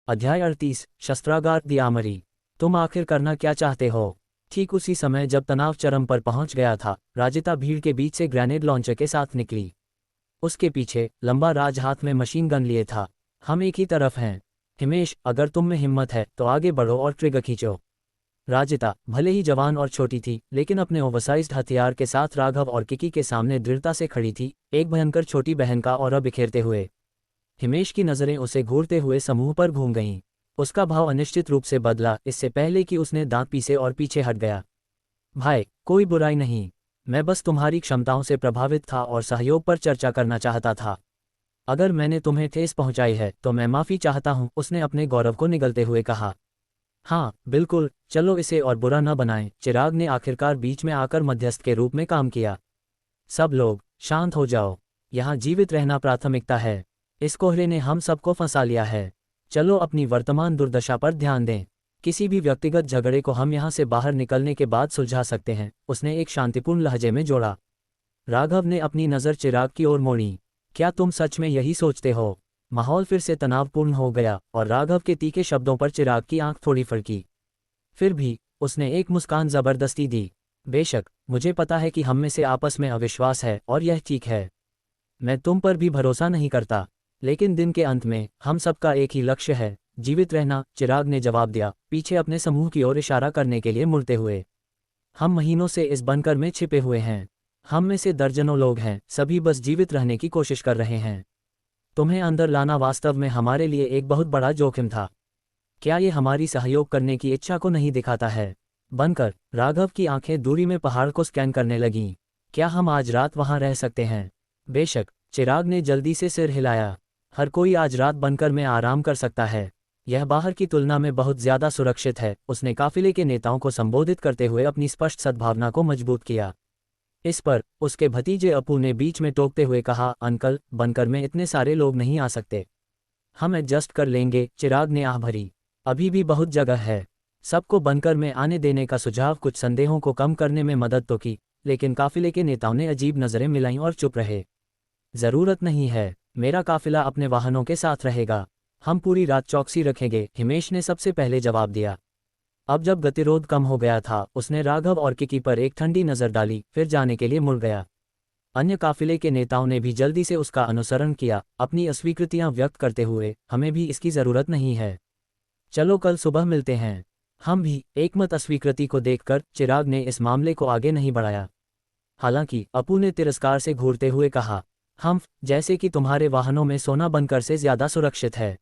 अध्याय 38 शस्त्रागार दी आमरी। तुम आखिर करना क्या चाहते हो? ठीक उसी समय जब तनाव चरम पर पहुंच गया था, राजिता भीड़ के बीच से ग्रेनेड लॉन्चर के साथ निकली। उसके पीछे लंबा राज हाथ में मशीन गन लिए था। हम एक ही तरफ हैं। हिमेश, अगर तुम में हिम्मत है तो आगे बढ़ो और ट्रिगर खींचो। राजिता भले ही जवान और छोटी थी, लेकिन अपने ओवरसाइज्ड हथियार के साथ राघव और किकी के सामने दृढ़ता से खड़ी थी, एक भयंकर छोटी बहन का ऑरा बिखेरते हुए। हिमेश की नज़रें उसे घूरते हुए समूह पर घूम गईं। उसका भाव अनिश्चित रूप से बदला, इससे पहले कि उसने दांत पीसे और पीछे हट गया। भाई, कोई बुराई नहीं। मैं बस तुम्हारी क्षमताओं से प्रभावित था और सहयोग पर चर्चा करना चाहता था। अगर मैंने तुम्हें ठेस पहुंचाई है तो मैं माफ़ी चाहता हूं, उसने अपने गौरव को निगलते हुए कहा। हाँ बिल्कुल, चलो इसे और बुरा न बनाएं। चिराग ने आखिरकार बीच में आकर मध्यस्थ के रूप में काम किया। सब लोग शांत हो जाओ। यहाँ जीवित रहना प्राथमिकता है। इस कोहरे ने हम सबको फंसा लिया है। चलो अपनी वर्तमान दुर्दशा पर ध्यान दें। किसी भी व्यक्तिगत झगड़े को हम यहाँ से बाहर निकलने के बाद सुलझा सकते हैं, उसने एक शांतिपूर्ण लहजे में जोड़ा। राघव ने अपनी नज़र चिराग की ओर मोड़ी। क्या तुम सच में यही सोचते हो? माहौल फिर से तनावपूर्ण हो गया और राघव के तीखे शब्दों पर चिराग की आंख थोड़ी फड़की। फिर भी उसने एक मुस्कान जबरदस्ती दी। बेशक, मुझे पता है कि हम में से आपस में अविश्वास है और यह ठीक है। मैं तुम पर भी भरोसा नहीं करता, लेकिन दिन के अंत में हम सबका एक ही लक्ष्य है, जीवित रहना। चिराग ने जवाब दिया, पीछे अपने समूह की ओर इशारा करने के लिए मुड़ते हुए। हम महीनों से इस बंकर में छिपे हुए हैं। हम में से दर्जनों लोग हैं, सभी बस जीवित रहने की कोशिश कर रहे हैं। तुम्हें अंदर लाना वास्तव में हमारे लिए एक बहुत बड़ा जोखिम था। क्या ये हमारी सहयोग करने की इच्छा को नहीं दिखाता है? बनकर राघव की आंखें दूरी में पहाड़ को स्कैन करने लगीं। क्या हम आज रात वहां रह सकते हैं? बेशक, चिराग ने जल्दी से सिर हिलाया। हर कोई आज रात बनकर में आराम कर सकता है। यह बाहर की तुलना में बहुत ज्यादा सुरक्षित है, उसने काफिले के नेताओं को संबोधित करते हुए अपनी स्पष्ट सद्भावना को मजबूत किया। इस पर उसके भतीजे अपू ने बीच में टोकते हुए कहा, अंकल, बनकर में इतने सारे लोग नहीं आ सकते। हम एडजस्ट कर लेंगे। चिराग ने आह भरी। अभी भी बहुत जगह है। सबको बनकर में आने देने का सुझाव कुछ संदेहों को कम करने में मदद तो की, लेकिन काफिले के नेताओं ने अजीब नजरें मिलाईं और चुप रहे। जरूरत नहीं है, मेरा काफिला अपने वाहनों के साथ रहेगा। हम पूरी रात चौकसी रखेंगे, हिमेश ने सबसे पहले जवाब दिया। अब जब गतिरोध कम हो गया था, उसने राघव और किकी पर एक ठंडी नज़र डाली, फिर जाने के लिए मुड़ गया। अन्य काफिले के नेताओं ने भी जल्दी से उसका अनुसरण किया, अपनी अस्वीकृतियां व्यक्त करते हुए। हमें भी इसकी जरूरत नहीं है। चलो कल सुबह मिलते हैं। हम भी एकमत अस्वीकृति को देखकर चिराग ने इस मामले को आगे नहीं बढ़ाया। हालांकि अपू ने तिरस्कार से घूरते हुए कहा, हम जैसे कि तुम्हारे वाहनों में सोना बनकर से ज्यादा सुरक्षित है।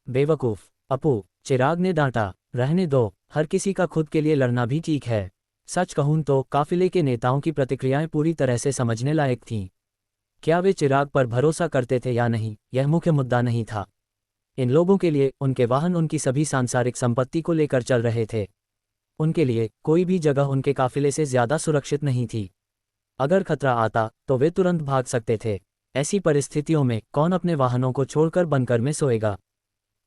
बेवकूफ अपू, चिराग ने डांटा। रहने दो, हर किसी का खुद के लिए लड़ना भी ठीक है। सच कहूं तो काफिले के नेताओं की प्रतिक्रियाएं पूरी तरह से समझने लायक थीं। क्या वे चिराग पर भरोसा करते थे या नहीं, यह मुख्य मुद्दा नहीं था। इन लोगों के लिए उनके वाहन उनकी सभी सांसारिक संपत्ति को लेकर चल रहे थे। उनके लिए कोई भी जगह उनके काफिले से ज्यादा सुरक्षित नहीं थी। अगर खतरा आता तो वे तुरंत भाग सकते थे। ऐसी परिस्थितियों में कौन अपने वाहनों को छोड़कर बंकर में सोएगा?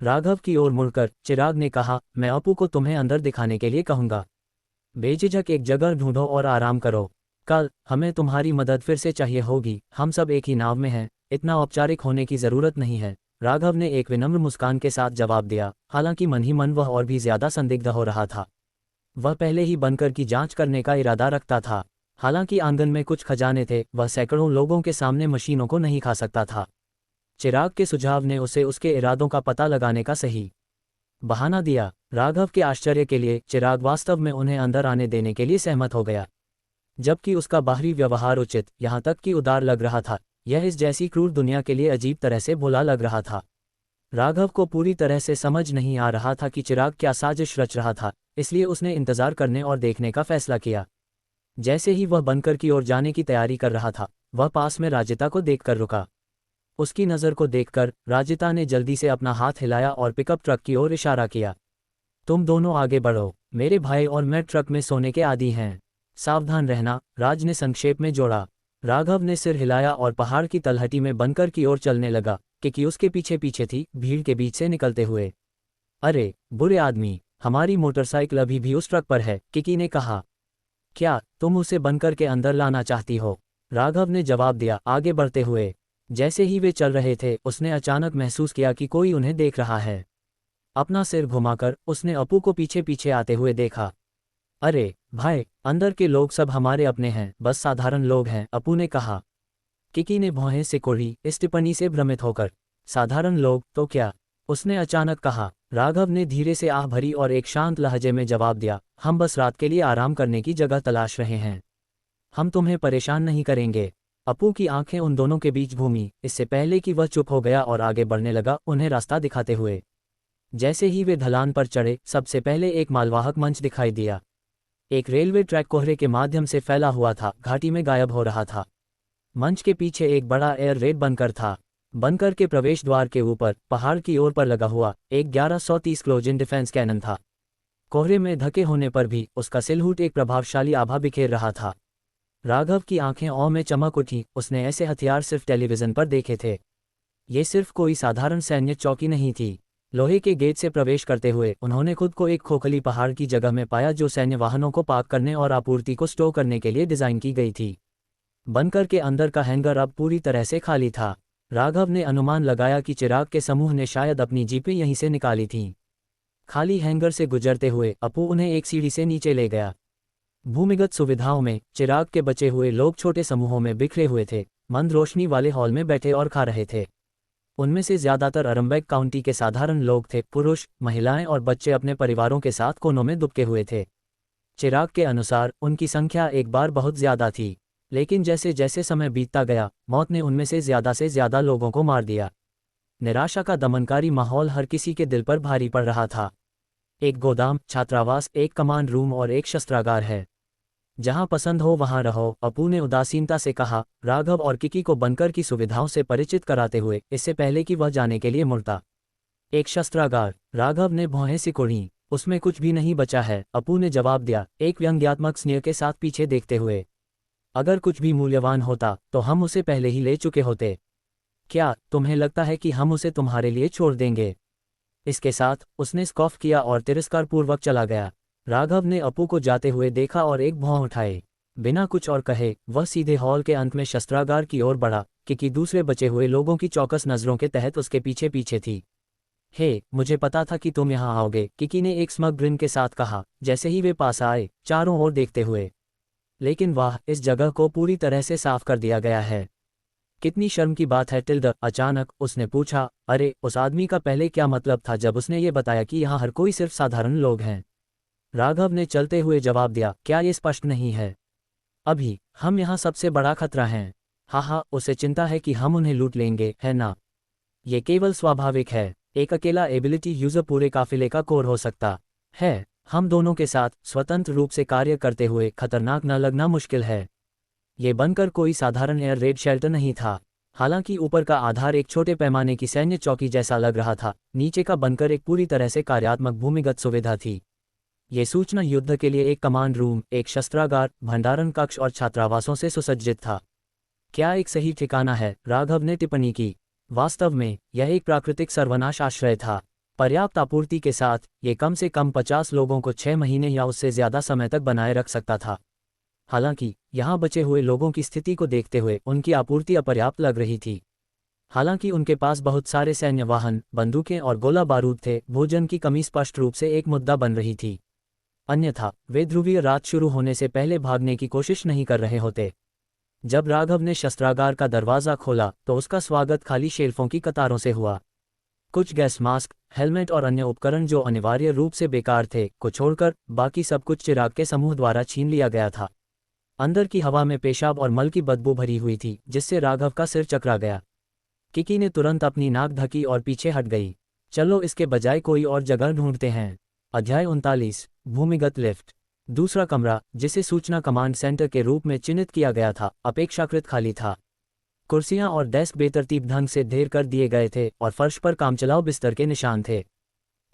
राघव की ओर मुड़कर चिराग ने कहा, मैं अपू को तुम्हें अंदर दिखाने के लिए कहूंगा। बेझिझक एक जगह ढूंढो और आराम करो। कल हमें तुम्हारी मदद फिर से चाहिए होगी। हम सब एक ही नाव में हैं, इतना औपचारिक होने की जरूरत नहीं है। राघव ने एक विनम्र मुस्कान के साथ जवाब दिया, हालांकि मन ही मन वह और भी ज्यादा संदिग्ध हो रहा था। वह पहले ही बंकर की जांच करने का इरादा रखता था। हालांकि आंगन में कुछ खजाने थे, वह सैकड़ों लोगों के सामने मशीनों को नहीं खा सकता था। चिराग के सुझाव ने उसे उसके इरादों का पता लगाने का सही बहाना दिया। राघव के आश्चर्य के लिए चिराग वास्तव में उन्हें अंदर आने देने के लिए सहमत हो गया। जबकि उसका बाहरी व्यवहार उचित, यहाँ तक कि उदार लग रहा था, यह इस जैसी क्रूर दुनिया के लिए अजीब तरह से भोला लग रहा था। राघव को पूरी तरह से समझ नहीं आ रहा था कि चिराग क्या साजिश रच रहा था, इसलिए उसने इंतजार करने और देखने का फैसला किया। जैसे ही वह बंकर की ओर जाने की तैयारी कर रहा था, वह पास में राजिता को देखकर रुका। उसकी नज़र को देखकर राजिता ने जल्दी से अपना हाथ हिलाया और पिकअप ट्रक की ओर इशारा किया। तुम दोनों आगे बढ़ो, मेरे भाई और मैं ट्रक में सोने के आदी हैं। सावधान रहना, राज ने संक्षेप में जोड़ा। राघव ने सिर हिलाया और पहाड़ की तलहटी में बंकर की ओर चलने लगा, किकी उसके पीछे पीछे थी, भीड़ के बीच से निकलते हुए। अरे बुरे आदमी, हमारी मोटरसाइकिल अभी भी उस ट्रक पर है, किकी ने कहा। क्या तुम उसे बंकर के अंदर लाना चाहती हो? राघव ने जवाब दिया, आगे बढ़ते हुए। जैसे ही वे चल रहे थे, उसने अचानक महसूस किया कि कोई उन्हें देख रहा है। अपना सिर घुमाकर उसने अपू को पीछे पीछे आते हुए देखा। अरे भाई, अंदर के लोग सब हमारे अपने हैं, बस साधारण लोग हैं, अपू ने कहा। किकी ने भौहें सिकोड़ी इस टिप्पणी से भ्रमित होकर। साधारण लोग तो क्या? उसने अचानक कहा। राघव ने धीरे से आह भरी और एक शांत लहजे में जवाब दिया, हम बस रात के लिए आराम करने की जगह तलाश रहे हैं। हम तुम्हें परेशान नहीं करेंगे। अपू की आंखें उन दोनों के बीच घूमी, इससे पहले कि वह चुप हो गया और आगे बढ़ने लगा, उन्हें रास्ता दिखाते हुए। जैसे ही वे ढलान पर चढ़े, सबसे पहले एक मालवाहक मंच दिखाई दिया। एक रेलवे ट्रैक कोहरे के माध्यम से फैला हुआ था, घाटी में गायब हो रहा था। मंच के पीछे एक बड़ा एयर रेड बंकर था। बंकर के प्रवेश द्वार के ऊपर पहाड़ की ओर पर लगा हुआ एक 1130 क्लोजन डिफेंस कैनन था। कोहरे में ढके होने पर भी उसका सिलहूट एक प्रभावशाली आभा बिखेर रहा था। राघव की आंखें औं में चमक उठी, उसने ऐसे हथियार सिर्फ टेलीविजन पर देखे थे। ये सिर्फ कोई साधारण सैन्य चौकी नहीं थी। लोहे के गेट से प्रवेश करते हुए उन्होंने खुद को एक खोखली पहाड़ की जगह में पाया, जो सैन्य वाहनों को पार्क करने और आपूर्ति को स्टोर करने के लिए डिजाइन की गई थी। बंकर के अंदर का हैंगर अब पूरी तरह से खाली था। राघव ने अनुमान लगाया कि चिराग के समूह ने शायद अपनी जीपें यहीं से निकाली थीं। खाली हैंगर से गुजरते हुए अपू उन्हें एक सीढ़ी से नीचे ले गया। भूमिगत सुविधाओं में चिराग के बचे हुए लोग छोटे समूहों में बिखरे हुए थे, मंद रोशनी वाले हॉल में बैठे और खा रहे थे। उनमें से ज्यादातर अरम्बेक काउंटी के साधारण लोग थे। पुरुष, महिलाएं और बच्चे अपने परिवारों के साथ कोनों में दुबके हुए थे। चिराग के अनुसार उनकी संख्या एक बार बहुत ज्यादा थी, लेकिन जैसे जैसे समय बीतता गया, मौत ने उनमें से ज्यादा लोगों को मार दिया। निराशा का दमनकारी माहौल हर किसी के दिल पर भारी पड़ रहा था। एक गोदाम, छात्रावास, एक कमांड रूम और एक शस्त्रागार है। जहां पसंद हो वहां रहो, अपू ने उदासीनता से कहा, राघव और किकी को बंकर की सुविधाओं से परिचित कराते हुए, इससे पहले कि वह जाने के लिए मुड़ता। एक शस्त्रागार, राघव ने भौहें सिकोड़ी। उसमें कुछ भी नहीं बचा है, अपू ने जवाब दिया, एक व्यंग्यात्मक स्नेह के साथ पीछे देखते हुए। अगर कुछ भी मूल्यवान होता तो हम उसे पहले ही ले चुके होते। क्या तुम्हें लगता है कि हम उसे तुम्हारे लिए छोड़ देंगे? इसके साथ उसने स्कॉफ किया और तिरस्कारपूर्वक चला गया। राघव ने अपू को जाते हुए देखा और एक भौं उठाए। बिना कुछ और कहे वह सीधे हॉल के अंत में शस्त्रागार की ओर बढ़ा, क्योंकि दूसरे बचे हुए लोगों की चौकस नजरों के तहत उसके पीछे पीछे थी। हे, मुझे पता था कि तुम यहाँ आओगे, किकी ने एक स्मग ग्रिन के साथ कहा, जैसे ही वे पास आए, चारों ओर देखते हुए। लेकिन वाह, इस जगह को पूरी तरह से साफ कर दिया गया है। कितनी शर्म की बात है टिल्डा, अचानक उसने पूछा। अरे, उस आदमी का पहले क्या मतलब था जब उसने ये बताया कि यहाँ हर कोई सिर्फ साधारण लोग हैं? राघव ने चलते हुए जवाब दिया, क्या ये स्पष्ट नहीं है? अभी हम यहाँ सबसे बड़ा खतरा हैं। हाँ, उसे चिंता है कि हम उन्हें लूट लेंगे, है ना? ये केवल स्वाभाविक है। एक अकेला एबिलिटी यूजर पूरे काफिले का कोर हो सकता है। हम दोनों के साथ स्वतंत्र रूप से कार्य करते हुए खतरनाक न लगना मुश्किल है। ये बनकर कोई साधारण एयर रेड शेल्टर नहीं था। हालांकि ऊपर का आधार एक छोटे पैमाने की सैन्य चौकी जैसा लग रहा था, नीचे का बनकर एक पूरी तरह से कार्यात्मक भूमिगत सुविधा थी। ये सूचना युद्ध के लिए एक कमांड रूम, एक शस्त्रागार, भंडारण कक्ष और छात्रावासों से सुसज्जित था। क्या एक सही ठिकाना है? राघव ने टिप्पणी की। वास्तव में यह एक प्राकृतिक सर्वनाश आश्रय था। पर्याप्त आपूर्ति के साथ ये कम से कम 50 लोगों को 6 महीने या उससे ज्यादा समय तक बनाए रख सकता था। हालांकि यहाँ बचे हुए लोगों की स्थिति को देखते हुए उनकी आपूर्ति अपर्याप्त लग रही थी। हालांकि उनके पास बहुत सारे सैन्य वाहन, बंदूकें और गोला बारूद थे, भोजन की कमी स्पष्ट रूप से एक मुद्दा बन रही थी। अन्यथा वे ध्रुवीय रात शुरू होने से पहले भागने की कोशिश नहीं कर रहे होते। जब राघव ने शस्त्रागार का दरवाजा खोला तो उसका स्वागत खाली शेल्फों की कतारों से हुआ। कुछ गैस मास्क, हेलमेट और अन्य उपकरण जो अनिवार्य रूप से बेकार थे को छोड़कर बाकी सब कुछ चिराग के समूह द्वारा छीन लिया गया था। अंदर की हवा में पेशाब और मल की बदबू भरी हुई थी, जिससे राघव का सिर चकरा गया। किकी ने तुरंत अपनी नाक ढकी और पीछे हट गई। चलो इसके बजाय कोई और जगह ढूंढते हैं। अध्याय 39, भूमिगत लिफ्ट। दूसरा कमरा, जिसे सूचना कमांड सेंटर के रूप में चिन्हित किया गया था, अपेक्षाकृत खाली था। कुर्सियां और डेस्क बेतरतीब ढंग से ढेर कर दिए गए थे और फर्श पर कामचलाऊ बिस्तर के निशान थे।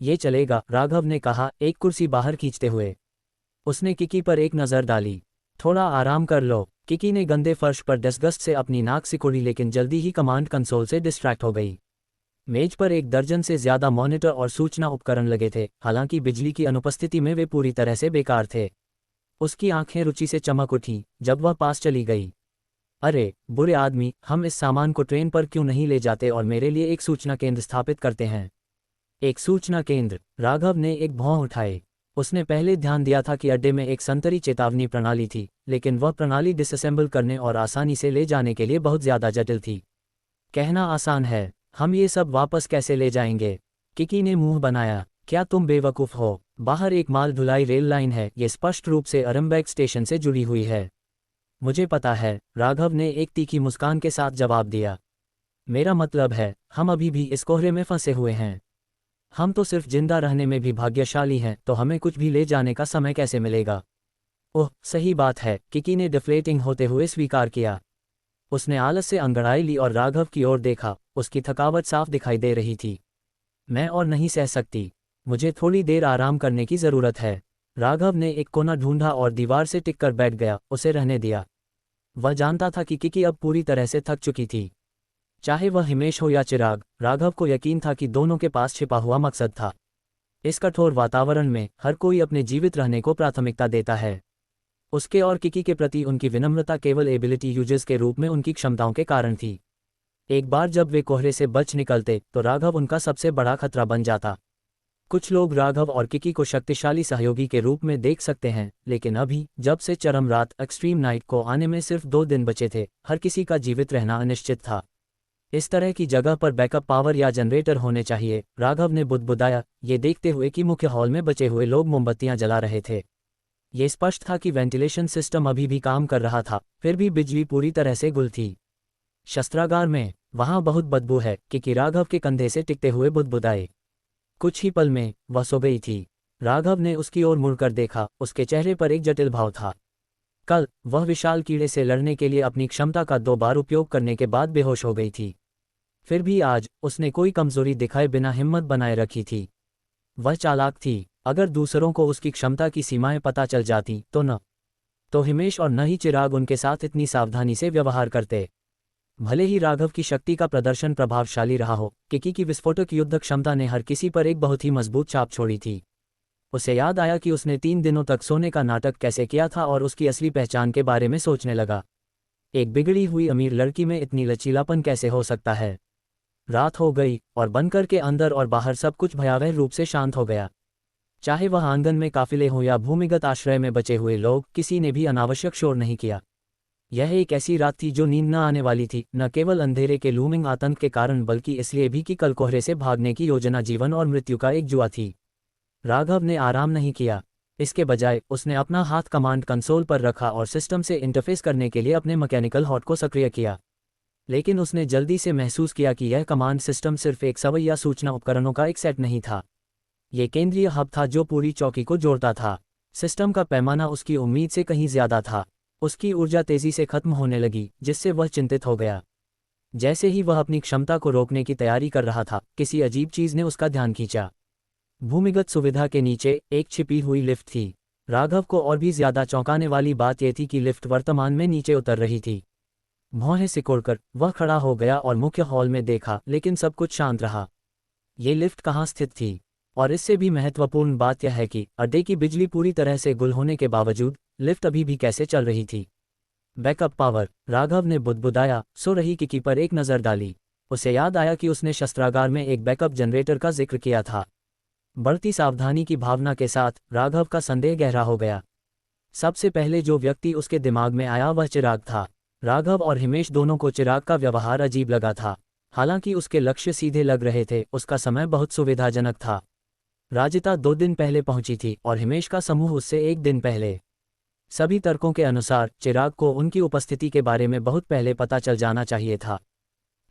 ये चलेगा, राघव ने कहा, एक कुर्सी बाहर खींचते हुए। उसने किकी पर एक नज़र डाली। थोड़ा आराम कर लो। किकी ने गंदे फर्श पर डिस्गस्ट से अपनी नाक सिकोड़ी, लेकिन जल्दी ही कमांड कंसोल से डिस्ट्रैक्ट हो गई। मेज पर एक दर्जन से ज्यादा मॉनिटर और सूचना उपकरण लगे थे, हालांकि बिजली की अनुपस्थिति में वे पूरी तरह से बेकार थे। उसकी आंखें रुचि से चमक उठीं जब वह पास चली गई। अरे बुरे आदमी, हम इस सामान को ट्रेन पर क्यों नहीं ले जाते और मेरे लिए एक सूचना केंद्र स्थापित करते हैं? एक सूचना केंद्र। राघव ने एक भौं उठाए। उसने पहले ध्यान दिया था कि अड्डे में एक संतरी चेतावनी प्रणाली थी, लेकिन वह प्रणाली डिसअसेंबल करने और आसानी से ले जाने के लिए बहुत ज़्यादा जटिल थी। कहना आसान है, हम ये सब वापस कैसे ले जाएंगे? किकी ने मुंह बनाया। क्या तुम बेवकूफ़ हो? बाहर एक माल ढुलाई रेल लाइन है, ये स्पष्ट रूप से अरम्बैग स्टेशन से जुड़ी हुई है। मुझे पता है, राघव ने एक तीखी मुस्कान के साथ जवाब दिया। मेरा मतलब है, हम अभी भी इस कोहरे में फंसे हुए हैं। हम तो सिर्फ जिंदा रहने में भी भाग्यशाली हैं, तो हमें कुछ भी ले जाने का समय कैसे मिलेगा? ओह, सही बात है, किकी ने डिफ्लेटिंग होते हुए स्वीकार किया। उसने आलस से अंगड़ाई ली और राघव की ओर देखा। उसकी थकावट साफ दिखाई दे रही थी। मैं और नहीं सह सकती। मुझे थोड़ी देर आराम करने की ज़रूरत है। राघव ने एक कोना ढूंढा और दीवार से टिककर बैठ गया। उसे रहने दिया। वह जानता था कि किकी अब पूरी तरह से थक चुकी थी। चाहे वह हिमेश हो या चिराग, राघव को यकीन था कि दोनों के पास छिपा हुआ मकसद था। इस कठोर वातावरण में हर कोई अपने जीवित रहने को प्राथमिकता देता है। उसके और किकी के प्रति उनकी विनम्रता केवल एबिलिटी यूजर्स के रूप में उनकी क्षमताओं के कारण थी। एक बार जब वे कोहरे से बच निकलते तो राघव उनका सबसे बड़ा खतरा बन जाता। कुछ लोग राघव और किकी को शक्तिशाली सहयोगी के रूप में देख सकते हैं, लेकिन अभी जब से चरम रात एक्सट्रीम नाइट को आने में सिर्फ 2 दिन बचे थे, हर किसी का जीवित रहना अनिश्चित था। इस तरह की जगह पर बैकअप पावर या जनरेटर होने चाहिए, राघव ने बुदबुदाया, ये देखते हुए कि मुख्य हॉल में बचे हुए लोग मोमबत्तियां जला रहे थे। ये स्पष्ट था कि वेंटिलेशन सिस्टम अभी भी काम कर रहा था, फिर भी बिजली पूरी तरह से गुल थी। शस्त्रागार में, वहां बहुत बदबू है, कि राघव के कंधे से टिकते हुए बुदबुदाए। कुछ ही पल में वह सो गई थी। राघव ने उसकी ओर मुड़कर देखा। उसके चेहरे पर एक जटिल भाव था। कल वह विशाल कीड़े से लड़ने के लिए अपनी क्षमता का 2 बार उपयोग करने के बाद बेहोश हो गई थी। फिर भी आज उसने कोई कमजोरी दिखाए बिना हिम्मत बनाए रखी थी। वह चालाक थी। अगर दूसरों को उसकी क्षमता की सीमाएं पता चल जाती तो न तो हिमेश और न ही चिराग उनके साथ इतनी सावधानी से व्यवहार करते। भले ही राघव की शक्ति का प्रदर्शन प्रभावशाली रहा हो, किकी की विस्फोटक युद्ध क्षमता ने हर किसी पर एक बहुत ही मजबूत छाप छोड़ी थी। उसे याद आया कि उसने 3 दिनों तक सोने का नाटक कैसे किया था और उसकी असली पहचान के बारे में सोचने लगा। एक बिगड़ी हुई अमीर लड़की में इतनी लचीलापन कैसे हो सकता है? रात हो गई और बनकर के अंदर और बाहर सब कुछ भयावह रूप से शांत हो गया। चाहे वह आंगन में काफिले हों या भूमिगत आश्रय में बचे हुए लोग, किसी ने भी अनावश्यक शोर नहीं किया। यह एक ऐसी रात थी जो नींद न आने वाली थी, न केवल अंधेरे के लूमिंग आतंक के कारण बल्कि इसलिए भी कि कल कोहरे से भागने की योजना जीवन और मृत्यु का एक जुआ थी। राघव ने आराम नहीं किया। इसके बजाय उसने अपना हाथ कमांड कंसोल पर रखा और सिस्टम से इंटरफेस करने के लिए अपने मैकेनिकल हॉट को सक्रिय किया। लेकिन उसने जल्दी से महसूस किया कि यह कमांड सिस्टम सिर्फ एक सवैया सूचना उपकरणों का एक सेट नहीं था। ये केंद्रीय हब था जो पूरी चौकी को जोड़ता था। सिस्टम का पैमाना उसकी उम्मीद से कहीं ज्यादा था। उसकी ऊर्जा तेजी से खत्म होने लगी, जिससे वह चिंतित हो गया। जैसे ही वह अपनी क्षमता को रोकने की तैयारी कर रहा था, किसी अजीब चीज ने उसका ध्यान खींचा। भूमिगत सुविधा के नीचे एक छिपी हुई लिफ्ट थी। राघव को और भी ज्यादा चौंकाने वाली बात यह थी कि लिफ्ट वर्तमान में नीचे उतर रही थी। भौहें सिकोड़कर वह खड़ा हो गया और मुख्य हॉल में देखा, लेकिन सब कुछ शांत रहा। ये लिफ्ट कहाँ स्थित थी? और इससे भी महत्वपूर्ण बात यह है कि अड्डे की बिजली पूरी तरह से गुल होने के बावजूद लिफ्ट अभी भी कैसे चल रही थी। बैकअप पावर, राघव ने बुदबुदाया। सो रही किकी पर एक नज़र डाली। उसे याद आया कि उसने शस्त्रागार में एक बैकअप जनरेटर का जिक्र किया था। बढ़ती सावधानी की भावना के साथ राघव का संदेह गहरा हो गया। सबसे पहले जो व्यक्ति उसके दिमाग में आया वह चिराग था। राघव और हिमेश दोनों को चिराग का व्यवहार अजीब लगा था। हालांकि उसके लक्ष्य सीधे लग रहे थे, उसका समय बहुत सुविधाजनक था। राजिता 2 दिन पहले पहुंची थी और हिमेश का समूह उससे 1 दिन पहले। सभी तर्कों के अनुसार चिराग को उनकी उपस्थिति के बारे में बहुत पहले पता चल जाना चाहिए था।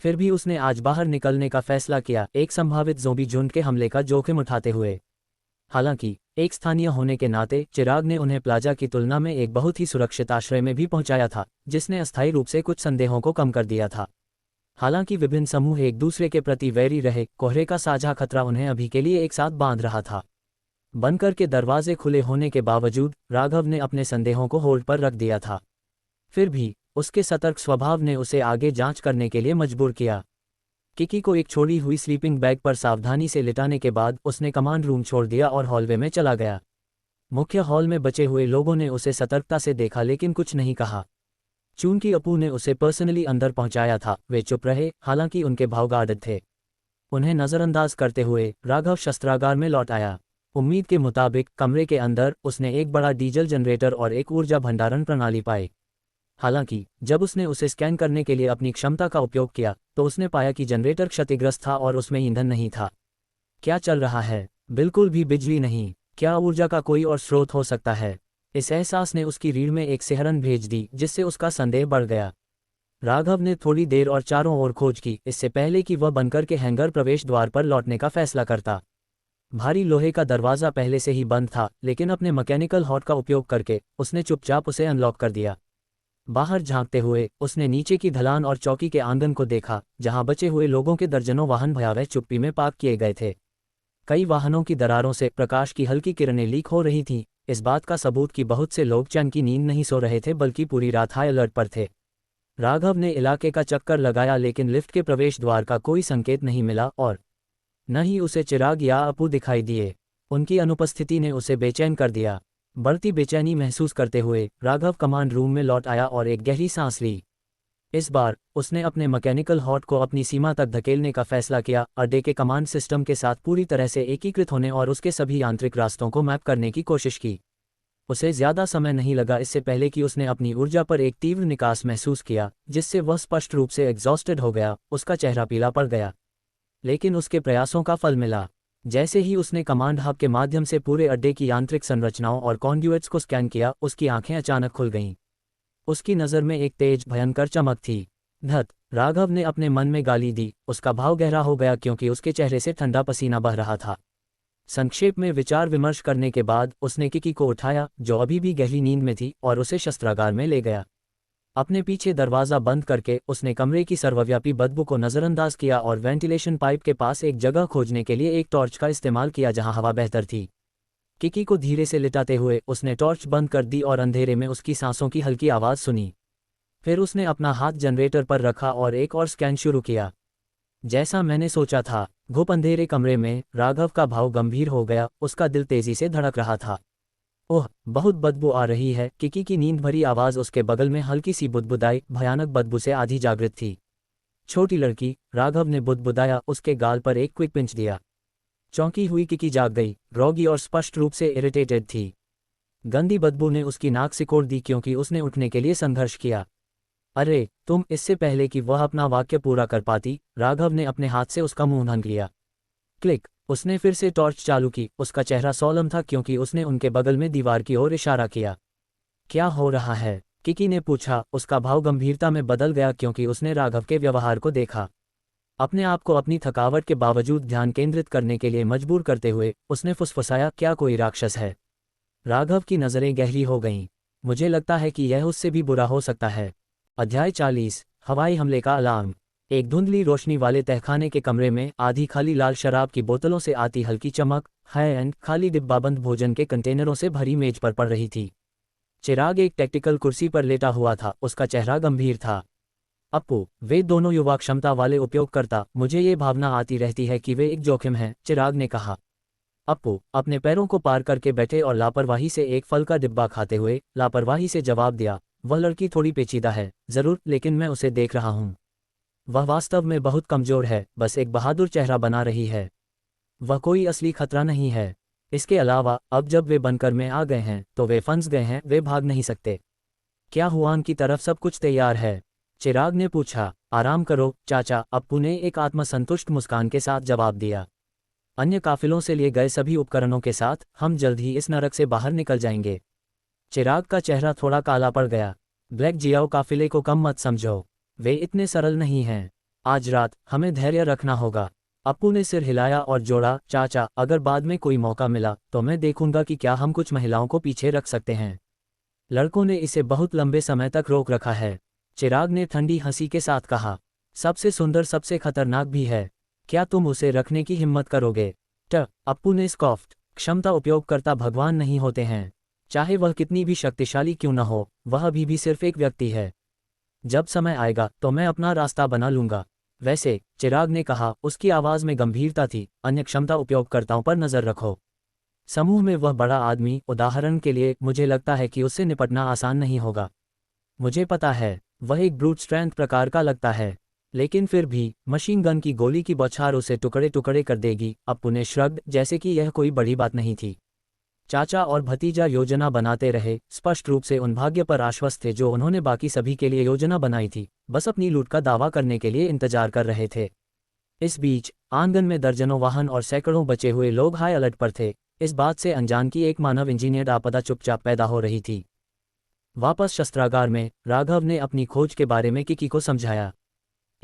फिर भी उसने आज बाहर निकलने का फैसला किया, एक संभावित ज़ोंबी झुंड के हमले का जोखिम उठाते हुए। हालांकि एक स्थानीय होने के नाते चिराग ने उन्हें प्लाजा की तुलना में एक बहुत ही सुरक्षित आश्रय में भी पहुंचाया था, जिसने अस्थायी रूप से कुछ संदेहों को कम कर दिया था। हालांकि विभिन्न समूह एक दूसरे के प्रति वैरी रहे, कोहरे का साझा खतरा उन्हें अभी के लिए एक साथ बांध रहा था। बनकर के दरवाजे खुले होने के बावजूद राघव ने अपने संदेहों को होल्ड पर रख दिया था। फिर भी उसके सतर्क स्वभाव ने उसे आगे जांच करने के लिए मजबूर किया। किकी को एक छोड़ी हुई स्लीपिंग बैग पर सावधानी से लिटाने के बाद उसने कमांड रूम छोड़ दिया और हॉलवे में चला गया। मुख्य हॉल में बचे हुए लोगों ने उसे सतर्कता से देखा लेकिन कुछ नहीं कहा। चूंकि अपू ने उसे पर्सनली अंदर पहुंचाया था, वे चुप रहे, हालांकि उनके भाव गाढ़ थे। उन्हें नज़रअंदाज करते हुए राघव शस्त्रागार में लौट आया। उम्मीद के मुताबिक कमरे के अंदर उसने एक बड़ा डीजल जनरेटर और एक ऊर्जा भंडारण प्रणाली पाई। हालांकि जब उसने उसे स्कैन करने के लिए अपनी क्षमता का उपयोग किया तो उसने पाया कि जनरेटर क्षतिग्रस्त था और उसमें ईंधन नहीं था। क्या चल रहा है? बिल्कुल भी बिजली नहीं। क्या ऊर्जा का कोई और स्रोत हो सकता है? इस एहसास ने उसकी रीढ़ में एक सिहरन भेज दी, जिससे उसका संदेह बढ़ गया। राघव ने थोड़ी देर और चारों ओर खोज की, इससे पहले कि वह बनकर के हैंगर प्रवेश द्वार पर लौटने का फैसला करता। भारी लोहे का दरवाज़ा पहले से ही बंद था, लेकिन अपने मैकेनिकल हॉट का उपयोग करके उसने चुपचाप उसे अनलॉक कर दिया। बाहर झांकते हुए उसने नीचे की ढलान और चौकी के आंगन को देखा, जहां बचे हुए लोगों के दर्जनों वाहन भयावह चुप्पी में पार्क किए गए थे। कई वाहनों की दरारों से प्रकाश की हल्की किरणें लीक हो रही थीं, इस बात का सबूत कि बहुत से लोग चैन की नींद नहीं सो रहे थे बल्कि पूरी रात हाई अलर्ट पर थे। राघव ने इलाके का चक्कर लगाया, लेकिन लिफ्ट के प्रवेश द्वार का कोई संकेत नहीं मिला और न ही उसे चिराग या अपू दिखाई दिए। उनकी अनुपस्थिति ने उसे बेचैन कर दिया। बढ़ती बेचैनी महसूस करते हुए राघव कमांड रूम में लौट आया और एक गहरी सांस ली। इस बार उसने अपने मैकेनिकल हॉट को अपनी सीमा तक धकेलने का फैसला किया, अड्डे के कमांड सिस्टम के साथ पूरी तरह से एकीकृत होने और उसके सभी यांत्रिक रास्तों को मैप करने की कोशिश की। उसे ज़्यादा समय नहीं लगा इससे पहले कि उसने अपनी ऊर्जा पर एक तीव्र निकास महसूस किया, जिससे वह स्पष्ट रूप से एग्जॉस्टेड हो गया। उसका चेहरा पीला पड़ गया, लेकिन उसके प्रयासों का फल मिला। जैसे ही उसने कमांड हब के माध्यम से पूरे अड्डे की यांत्रिक संरचनाओं और कॉन्ड्यूइट्स को स्कैन किया, उसकी आंखें अचानक खुल गईं। उसकी नज़र में एक तेज भयंकर चमक थी। धत! राघव ने अपने मन में गाली दी। उसका भाव गहरा हो गया क्योंकि उसके चेहरे से ठंडा पसीना बह रहा था। संक्षेप में विचार विमर्श करने के बाद उसने किकी को उठाया, जो अभी भी गहरी नींद में थी, और उसे शस्त्रागार में ले गया। अपने पीछे दरवाज़ा बंद करके उसने कमरे की सर्वव्यापी बदबू को नज़रअंदाज किया और वेंटिलेशन पाइप के पास एक जगह खोजने के लिए एक टॉर्च का इस्तेमाल किया जहां हवा बेहतर थी। किकी को धीरे से लिटाते हुए उसने टॉर्च बंद कर दी और अंधेरे में उसकी सांसों की हल्की आवाज़ सुनी। फिर उसने अपना हाथ जनरेटर पर रखा और एक और स्कैन शुरू किया। जैसा मैंने सोचा था, घुप अंधेरे कमरे में राघव का भाव गंभीर हो गया। उसका दिल तेजी से धड़क रहा था। ओह, बहुत बदबू आ रही है। किकी की नींद भरी आवाज़ उसके बगल में हल्की सी बुदबुदाई, भयानक बदबू से आधी जागृत थी। छोटी लड़की, राघव ने बुदबुदाया। उसके गाल पर एक क्विक पिंच दिया। चौंकी हुई किकी जाग गई, ग्रॉगी और स्पष्ट रूप से इरिटेटेड थी। गंदी बदबू ने उसकी नाक सिकोड़ दी क्योंकि उसने उठने के लिए संघर्ष किया। अरे तुम! इससे पहले कि वह अपना वाक्य पूरा कर पाती, राघव ने अपने हाथ से उसका मुंह ढक लिया। क्लिक! उसने फिर से टॉर्च चालू की। उसका चेहरा सोलम था क्योंकि उसने उनके बगल में दीवार की ओर इशारा किया। क्या हो रहा है? किकी ने पूछा। उसका भाव गंभीरता में बदल गया क्योंकि उसने राघव के व्यवहार को देखा। अपने आप को अपनी थकावट के बावजूद ध्यान केंद्रित करने के लिए मजबूर करते हुए उसने फुसफुसाया, क्या कोई राक्षस है? राघव की नज़रें गहरी हो गईं। मुझे लगता है कि यह उससे भी बुरा हो सकता है। अध्याय 40, हवाई हमले का अलार्म। एक धुंधली रोशनी वाले तहखाने के कमरे में आधी खाली लाल शराब की बोतलों से आती हल्की चमक हाई एंड खाली डिब्बाबंद भोजन के कंटेनरों से भरी मेज पर पड़ रही थी। चिराग एक टैक्टिकल कुर्सी पर लेटा हुआ था। उसका चेहरा गंभीर था। अप्पू, वे दोनों युवा क्षमता वाले उपयोगकर्ता, मुझे ये भावना आती रहती है कि वे एक जोखिम हैं, चिराग ने कहा। अप्पू अपने पैरों को पार करके बैठे और लापरवाही से एक फल का डिब्बा खाते हुए लापरवाही से जवाब दिया, वह लड़की थोड़ी पेचीदा है, ज़रूर, लेकिन मैं उसे देख रहा हूँ। वह वास्तव में बहुत कमज़ोर है, बस एक बहादुर चेहरा बना रही है। वह कोई असली खतरा नहीं है। इसके अलावा अब जब वे बनकर में आ गए हैं तो वे फंस गए हैं, वे भाग नहीं सकते। क्या हुआन की तरफ सब कुछ तैयार है? चिराग ने पूछा। आराम करो चाचा, अप्पू ने एक आत्मसंतुष्ट मुस्कान के साथ जवाब दिया। अन्य काफिलों से लिए गए सभी उपकरणों के साथ हम जल्द ही इस नरक से बाहर निकल जाएंगे। चिराग का चेहरा थोड़ा काला पड़ गया। ब्लैक जियाओ काफिले को कम मत समझो, वे इतने सरल नहीं हैं। आज रात हमें धैर्य रखना होगा। अप्पू ने सिर हिलाया और जोड़ा, चाचा, अगर बाद में कोई मौका मिला तो मैं देखूंगा कि क्या हम कुछ महिलाओं को पीछे रख सकते हैं। लड़कों ने इसे बहुत लंबे समय तक रोक रखा है, चिराग ने ठंडी हंसी के साथ कहा। सबसे सुंदर, सबसे खतरनाक भी है। क्या तुम उसे रखने की हिम्मत करोगे? अप्पू ने स्कॉफ्ट। क्षमता उपयोगकर्ता भगवान नहीं होते हैं। चाहे वह कितनी भी शक्तिशाली क्यों न हो, वह अभी भी सिर्फ एक व्यक्ति है। जब समय आएगा तो मैं अपना रास्ता बना लूंगा। वैसे, चिराग ने कहा, उसकी आवाज़ में गंभीरता थी, अन्य क्षमता उपयोगकर्ताओं पर नज़र रखो। समूह में वह बड़ा आदमी, उदाहरण के लिए, मुझे लगता है कि उससे निपटना आसान नहीं होगा। मुझे पता है, वह एक ब्रूट स्ट्रेंथ प्रकार का लगता है, लेकिन फिर भी मशीन गन की गोली की बौछार उसे टुकड़े टुकड़े कर देगी। अब पुणे श्रग्ड, जैसे कि यह कोई बड़ी बात नहीं थी। चाचा और भतीजा योजना बनाते रहे, स्पष्ट रूप से उन भाग्य पर आश्वस्त थे जो उन्होंने बाकी सभी के लिए योजना बनाई थी, बस अपनी लूट का दावा करने के लिए इंतजार कर रहे थे। इस बीच आंगन में दर्जनों वाहन और सैकड़ों बचे हुए लोग हाई अलर्ट पर थे, इस बात से अनजान की एक मानव इंजीनियर्ड आपदा चुपचाप पैदा हो रही थी। वापस शस्त्रागार में राघव ने अपनी खोज के बारे में किकी को समझाया।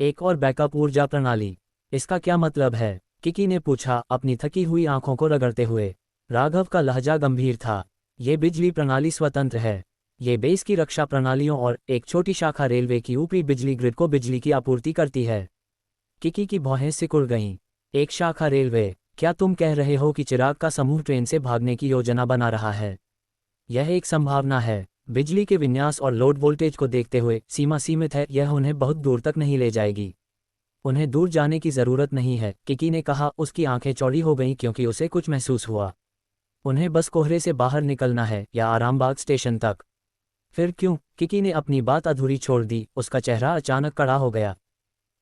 एक और बैकअप ऊर्जा प्रणाली, इसका क्या मतलब है? किकी ने पूछा, अपनी थकी हुई आंखों को रगड़ते हुए। राघव का लहजा गंभीर था। ये बिजली प्रणाली स्वतंत्र है। ये बेस की रक्षा प्रणालियों और एक छोटी शाखा रेलवे की ऊपरी बिजली ग्रिड को बिजली की आपूर्ति करती है। किकी की भौहें सिकुड़ गईं। एक शाखा रेलवे? क्या तुम कह रहे हो कि चिराग का समूह ट्रेन से भागने की योजना बना रहा है? यह एक संभावना है। बिजली के विन्यास और लोड वोल्टेज को देखते हुए सीमा सीमित है, यह उन्हें बहुत दूर तक नहीं ले जाएगी। उन्हें दूर जाने की जरूरत नहीं है, किकी ने कहा। उसकी आंखें चौड़ी हो गईं क्योंकि उसे कुछ महसूस हुआ। उन्हें बस कोहरे से बाहर निकलना है, या आरामबाग स्टेशन तक। फिर क्यों? किकी ने अपनी बात अधूरी छोड़ दी। उसका चेहरा अचानक कड़ा हो गया।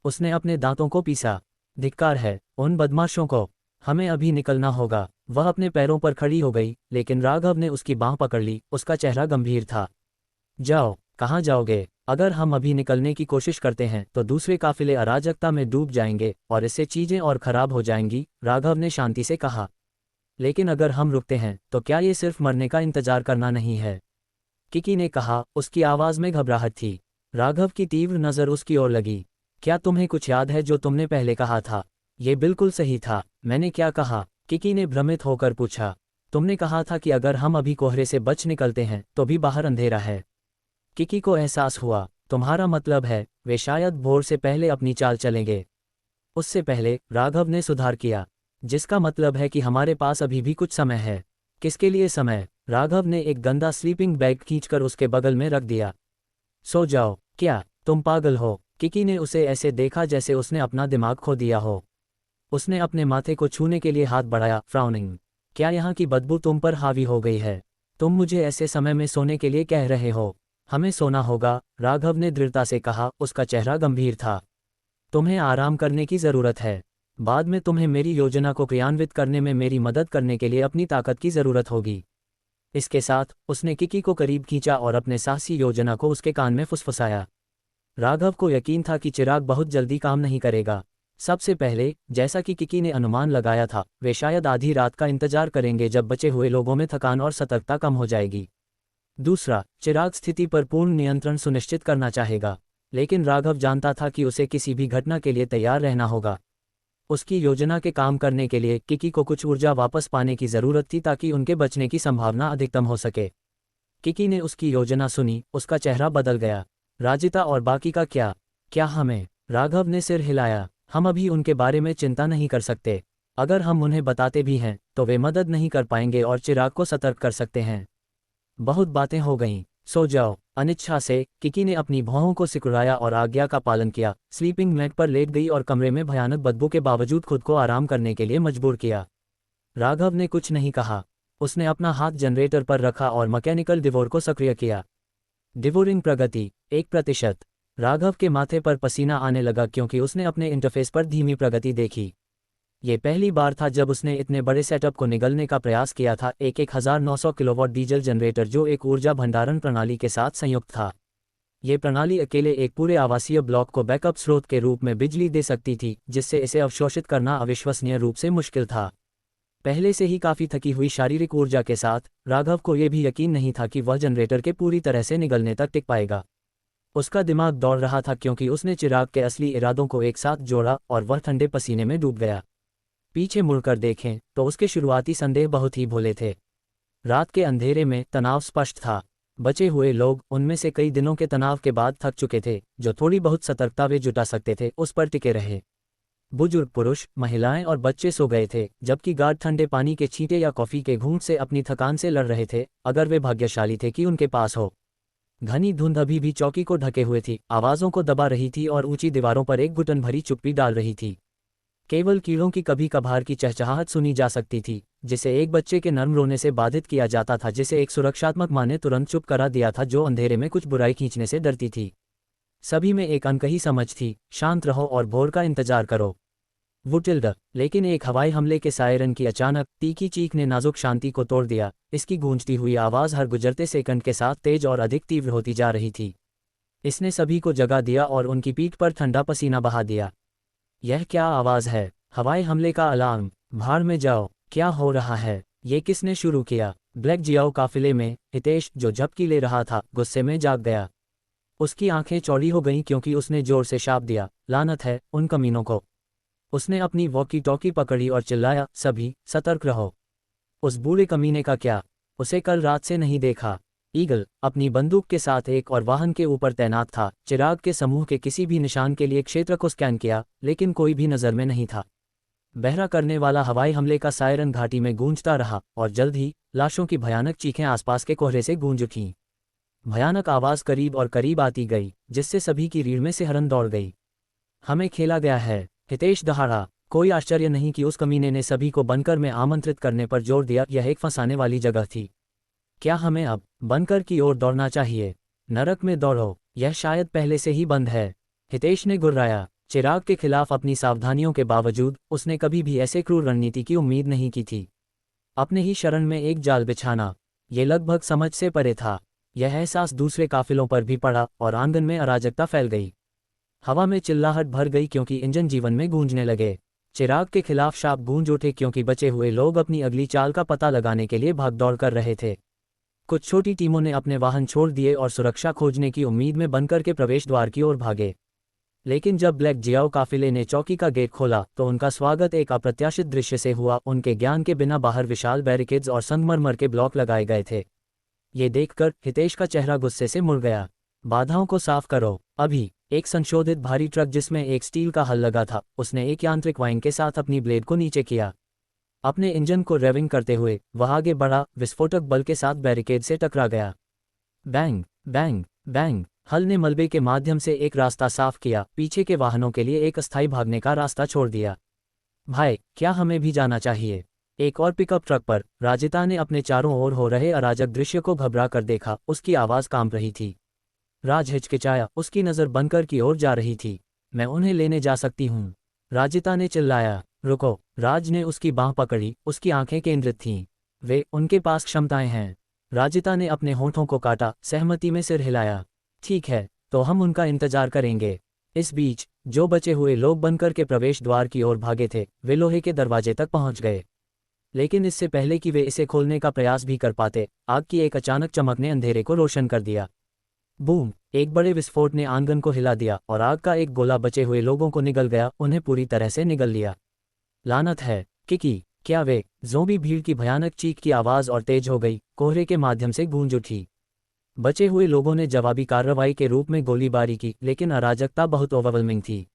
उसने अपने दांतों को पीसा। धिक्कार है उन बदमाशों को। हमें अभी निकलना होगा। वह अपने पैरों पर खड़ी हो गई, लेकिन राघव ने उसकी बांह पकड़ ली। उसका चेहरा गंभीर था। जाओ। कहाँ जाओगे? अगर हम अभी निकलने की कोशिश करते हैं तो दूसरे काफिले अराजकता में डूब जाएंगे और इससे चीजें और खराब हो जाएंगी, राघव ने शांति से कहा। लेकिन अगर हम रुकते हैं तो क्या ये सिर्फ मरने का इंतजार करना नहीं है? किकी ने कहा। उसकी आवाज में घबराहट थी। राघव की तीव्र नज़र उसकी ओर लगी। क्या तुम्हें कुछ याद है जो तुमने पहले कहा था? ये बिल्कुल सही था। मैंने क्या कहा? किकी ने भ्रमित होकर पूछा। तुमने कहा था कि अगर हम अभी कोहरे से बच निकलते हैं तो भी बाहर अंधेरा है। किकी को एहसास हुआ। तुम्हारा मतलब है वे शायद भोर से पहले अपनी चाल चलेंगे? उससे पहले, राघव ने सुधार किया। जिसका मतलब है कि हमारे पास अभी भी कुछ समय है। किसके लिए समय? राघव ने एक गंदा स्लीपिंग बैग खींचकर उसके बगल में रख दिया। सो जाओ। क्या तुम पागल हो? किकी ने उसे ऐसे देखा जैसे उसने अपना दिमाग खो दिया हो। उसने अपने माथे को छूने के लिए हाथ बढ़ाया, फ्राउनिंग। क्या यहाँ की बदबू तुम पर हावी हो गई है? तुम मुझे ऐसे समय में सोने के लिए कह रहे हो? हमें सोना होगा, राघव ने दृढ़ता से कहा। उसका चेहरा गंभीर था। तुम्हें आराम करने की जरूरत है। बाद में तुम्हें मेरी योजना को क्रियान्वित करने में मेरी मदद करने के लिए अपनी ताकत की जरूरत होगी। इसके साथ उसने किकी को करीब खींचा और अपने साहसी योजना को उसके कान में फुसफुसाया। राघव को यकीन था कि चिराग बहुत जल्दी काम नहीं करेगा। सबसे पहले, जैसा कि किकी ने अनुमान लगाया था, वे शायद आधी रात का इंतजार करेंगे जब बचे हुए लोगों में थकान और सतर्कता कम हो जाएगी। दूसरा, चिराग स्थिति पर पूर्ण नियंत्रण सुनिश्चित करना चाहेगा, लेकिन राघव जानता था कि उसे किसी भी घटना के लिए तैयार रहना होगा। उसकी योजना के काम करने के लिए किकी को कुछ ऊर्जा वापस पाने की जरूरत थी ताकि उनके बचने की संभावना अधिकतम हो सके। किकी ने उसकी योजना सुनी, उसका चेहरा बदल गया। राजिता और बाकी का क्या? क्या हमें? राघव ने सिर हिलाया। हम अभी उनके बारे में चिंता नहीं कर सकते। अगर हम उन्हें बताते भी हैं तो वे मदद नहीं कर पाएंगे और चिराग को सतर्क कर सकते हैं। बहुत बातें हो गईं, सो जाओ। अनिच्छा से किकी ने अपनी भौहों को सिकुड़ाया और आज्ञा का पालन किया। स्लीपिंग मैट पर लेट गई और कमरे में भयानक बदबू के बावजूद खुद को आराम करने के लिए मजबूर किया। राघव ने कुछ नहीं कहा। उसने अपना हाथ जनरेटर पर रखा और मैकेनिकल डिवोर को सक्रिय किया। डिवोरिंग प्रगति 1%। राघव के माथे पर पसीना आने लगा क्योंकि उसने अपने इंटरफेस पर धीमी प्रगति देखी। ये पहली बार था जब उसने इतने बड़े सेटअप को निगलने का प्रयास किया था। एक 1900 किलोवाट डीजल जनरेटर जो एक ऊर्जा भंडारण प्रणाली के साथ संयुक्त था। ये प्रणाली अकेले एक पूरे आवासीय ब्लॉक को बैकअप स्रोत के रूप में बिजली दे सकती थी, जिससे इसे अवशोषित करना अविश्वसनीय रूप से मुश्किल था। पहले से ही काफ़ी थकी हुई शारीरिक ऊर्जा के साथ, राघव को यह भी यकीन नहीं था कि वह जनरेटर के पूरी तरह से निगलने तक टिक पाएगा। उसका दिमाग दौड़ रहा था क्योंकि उसने चिराग के असली इरादों को एक साथ जोड़ा और वह ठंडे पसीने में डूब गया। पीछे मुड़कर देखें तो उसके शुरुआती संदेह बहुत ही भोले थे। रात के अंधेरे में तनाव स्पष्ट था। बचे हुए लोग, उनमें से कई दिनों के तनाव के बाद थक चुके थे, जो थोड़ी बहुत सतर्कता वे जुटा सकते थे उस पर टिके रहे। बुजुर्ग पुरुष, महिलाएं और बच्चे सो गए थे, जबकि गार्ड ठंडे पानी के छींटे या कॉफी के घूंट से अपनी थकान से लड़ रहे थे, अगर वे भाग्यशाली थे कि उनके पास हो। घनी धुंध अभी भी चौकी को ढके हुए थी, आवाज़ों को दबा रही थी और ऊंची दीवारों पर एक घुटन भरी चुप्पी डाल रही थी। केवल कीड़ों की कभी कभार की चहचहाहट सुनी जा सकती थी, जिसे एक बच्चे के नर्म रोने से बाधित किया जाता था, जिसे एक सुरक्षात्मक माँ ने तुरंत चुप करा दिया था जो अंधेरे में कुछ बुराई खींचने से डरती थी। सभी में एक अनकही समझ थी, शांत रहो और भोर का इंतजार करो। वुटिल्ड। लेकिन एक हवाई हमले के सायरन की अचानक तीखी चीख ने नाजुक शांति को तोड़ दिया। इसकी गूंजती हुई आवाज़ हर गुजरते सेकंड के साथ तेज और अधिक तीव्र होती जा रही थी। इसने सभी को जगा दिया और उनकी पीठ पर ठंडा पसीना बहा दिया। यह क्या आवाज़ है? हवाई हमले का अलार्म। भाड़ में जाओ, क्या हो रहा है? ये किसने शुरू किया? ब्लैक जियाओ काफिले में हितेश, जो झपकी ले रहा था, गुस्से में जाग गया। उसकी आंखें चौड़ी हो गईं क्योंकि उसने जोर से शाप दिया, लानत है उन कमीनों को। उसने अपनी वॉकी टॉकी पकड़ी और चिल्लाया, सभी सतर्क रहो। उस बूढ़े कमीने का क्या? उसे कल रात से नहीं देखा। ईगल अपनी बंदूक के साथ एक और वाहन के ऊपर तैनात था। चिराग के समूह के किसी भी निशान के लिए क्षेत्र को स्कैन किया, लेकिन कोई भी नज़र में नहीं था। बहरा करने वाला हवाई हमले का सायरन घाटी में गूंजता रहा और जल्द ही लाशों की भयानक चीखें आसपास के कोहरे से गूंज उठीं। भयानक आवाज़ करीब और करीब आती गई, जिससे सभी की रीढ़ में सिहरन दौड़ गई। हमें खेला गया है, हितेश दहाड़ा। कोई आश्चर्य नहीं कि उस कमीने ने सभी को बंकर में आमंत्रित करने पर जोर दिया। यह एक फंसाने वाली जगह थी। क्या हमें अब बंकर की ओर दौड़ना चाहिए? नरक में दौड़ो, यह शायद पहले से ही बंद है। हितेश ने गुर्राया। चिराग के खिलाफ अपनी सावधानियों के बावजूद उसने कभी भी ऐसे क्रूर रणनीति की उम्मीद नहीं की थी। अपने ही शरण में एक जाल बिछाना, ये लगभग समझ से परे था। यह एहसास दूसरे काफिलों पर भी पड़ा और आंगन में अराजकता फैल गई। हवा में चिल्लाहट भर गई क्योंकि इंजन जीवन में गूंजने लगे। चिराग के खिलाफ शाप गूंज उठे क्योंकि बचे हुए लोग अपनी अगली चाल का पता लगाने के लिए भागदौड़ कर रहे थे। कुछ छोटी टीमों ने अपने वाहन छोड़ दिए और सुरक्षा खोजने की उम्मीद में बंकर के प्रवेश द्वार की ओर भागे। लेकिन जब ब्लैक जियाओ काफिले ने चौकी का गेट खोला तो उनका स्वागत एक अप्रत्याशित दृश्य से हुआ। उनके ज्ञान के बिना बाहर विशाल बैरिकेड्स और संगमरमर के ब्लॉक लगाए गए थे। ये देखकर हितेश का चेहरा गुस्से से मुड़ गया। बाधाओं को साफ करो अभी। एक संशोधित भारी ट्रक जिसमें एक स्टील का हल लगा था, उसने एक यांत्रिक वाइन के साथ अपनी ब्लेड को नीचे किया। अपने इंजन को रेविंग करते हुए वह आगे बढ़ा। विस्फोटक बल के साथ बैरिकेड से टकरा गया। Bang bang bang. हल ने मलबे के माध्यम से एक रास्ता साफ किया, पीछे के वाहनों के लिए एक अस्थायी भागने का रास्ता छोड़ दिया। भाई, क्या हमें भी जाना चाहिए? एक और पिकअप ट्रक पर राजिता ने अपने चारों ओर हो रहे अराजक दृश्य को घबरा कर देखा। उसकी आवाज़ कांप रही थी। राज हिचकिचाया, उसकी नज़र बंकर की ओर जा रही थी। मैं उन्हें लेने जा सकती हूँ, राजिता ने चिल्लाया। रुको, राज ने उसकी बाँह पकड़ी। उसकी आंखें केंद्रित थीं। वे उनके पास क्षमताएं हैं। राजिता ने अपने होठों को काटा, सहमति में सिर हिलाया। ठीक है, तो हम उनका इंतजार करेंगे। इस बीच जो बचे हुए लोग बंकर के प्रवेश द्वार की ओर भागे थे, वे लोहे के दरवाजे तक पहुंच गए। लेकिन इससे पहले कि वे इसे खोलने का प्रयास भी कर पाते, आग की एक अचानक चमक ने अंधेरे को रोशन कर दिया। बूम! एक बड़े विस्फोट ने आंगन को हिला दिया और आग का एक गोला बचे हुए लोगों को निगल गया, उन्हें पूरी तरह से निगल लिया। लानत है, किकी! क्या वे? ज़ोंबी भीड़ की भयानक चीख की आवाज़ और तेज हो गई, कोहरे के माध्यम से गूंज उठी। बचे हुए लोगों ने जवाबी कार्रवाई के रूप में गोलीबारी की, लेकिन अराजकता बहुत ओवरवेलमिंग थी।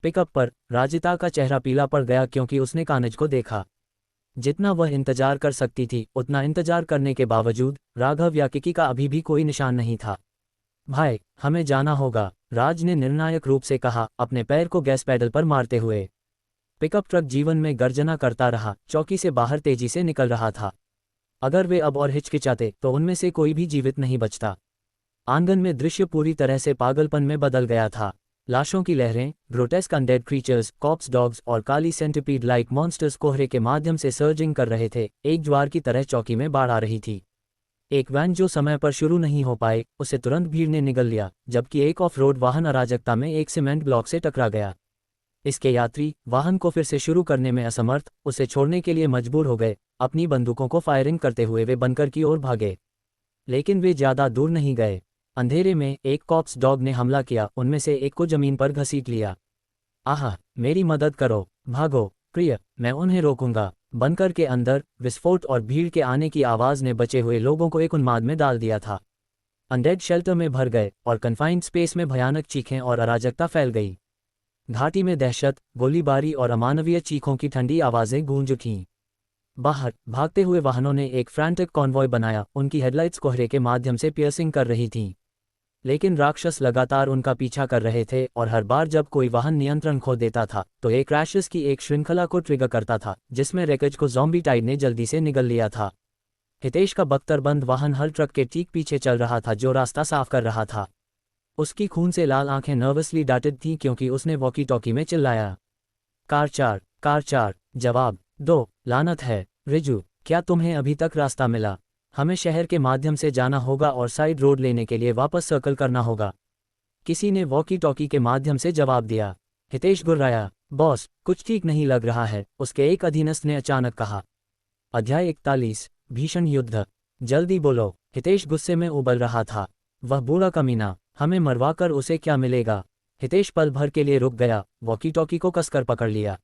पिकअप पर राजिता का चेहरा पीला पड़ गया क्योंकि उसने कानज को देखा। जितना वह इंतजार कर सकती थी, उतना इंतजार करने के बावजूद राघव या किकी का अभी भी कोई निशान नहीं था। भाई, हमें जाना होगा, राज ने निर्णायक रूप से कहा, अपने पैर को गैस पैडल पर मारते हुए। पिकअप ट्रक जीवन में गर्जना करता रहा, चौकी से बाहर तेजी से निकल रहा था। अगर वे अब और हिचकिचाते तो उनमें से कोई भी जीवित नहीं बचता। आंगन में दृश्य पूरी तरह से पागलपन में बदल गया था। लाशों की लहरें, grotesque undead creatures, corpse dogs और काली सेंटिपीड लाइक मॉन्स्टर्स कोहरे के माध्यम से सर्जिंग कर रहे थे। एक ज्वार की तरह चौकी में बाढ़ आ रही थी। एक वैन जो समय पर शुरू नहीं हो पाए, उसे तुरंत भीड़ ने निगल लिया, जबकि एक ऑफ रोड वाहन अराजकता में एक सीमेंट ब्लॉक से टकरा गया। इसके यात्री वाहन को फिर से शुरू करने में असमर्थ उसे छोड़ने के लिए मजबूर हो गए। अपनी बंदूकों को फायरिंग करते हुए वे बंकर की ओर भागे, लेकिन वे ज़्यादा दूर नहीं गए। अंधेरे में एक कॉप्स डॉग ने हमला किया, उनमें से एक को जमीन पर घसीट लिया। आह, मेरी मदद करो, भागो प्रिय, मैं उन्हें रोकूंगा। बंकर के अंदर विस्फोट और भीड़ के आने की आवाज़ ने बचे हुए लोगों को एक उन्माद में डाल दिया था। अनडेड शेल्टर में भर गए और कन्फाइंड स्पेस में भयानक चीखें और अराजकता फैल गई। घाटी में दहशत, गोलीबारी और अमानवीय चीखों की ठंडी आवाज़ें गूंज उठीं। बाहर भागते हुए वाहनों ने एक फ्रैंटिक कॉन्वॉय बनाया, उनकी हेडलाइट्स कोहरे के माध्यम से पियर्सिंग कर रही थीं। लेकिन राक्षस लगातार उनका पीछा कर रहे थे और हर बार जब कोई वाहन नियंत्रण खो देता था तो एक क्रैशेस की एक श्रृंखला को ट्रिगर करता था, जिसमें रेकेज को ज़ॉम्बी टाइड ने जल्दी से निगल लिया था। हितेश का बख्तरबंद वाहन हल ट्रक के ठीक पीछे चल रहा था जो रास्ता साफ कर रहा था। उसकी खून से लाल आंखें नर्वसली डांटेड थीं क्योंकि उसने वॉकी टॉकी में चिल्लाया, कार 4। जवाब दो, लानत है। रिजू, क्या तुम्हें अभी तक रास्ता मिला? हमें शहर के माध्यम से जाना होगा और साइड रोड लेने के लिए वापस सर्कल करना होगा। किसी ने वॉकी टॉकी के माध्यम से जवाब दिया। हितेश गुर्राया, बॉस, कुछ ठीक नहीं लग रहा है, उसके एक अधीनस्थ ने अचानक कहा। अध्याय 41, भीषण युद्ध। जल्दी बोलो, हितेश गुस्से में उबल रहा था। वह बूढ़ा कमीना, हमें मरवाकर उसे क्या मिलेगा? हितेश पल भर के लिए रुक गया, वॉकी टॉकी को कसकर पकड़ लिया।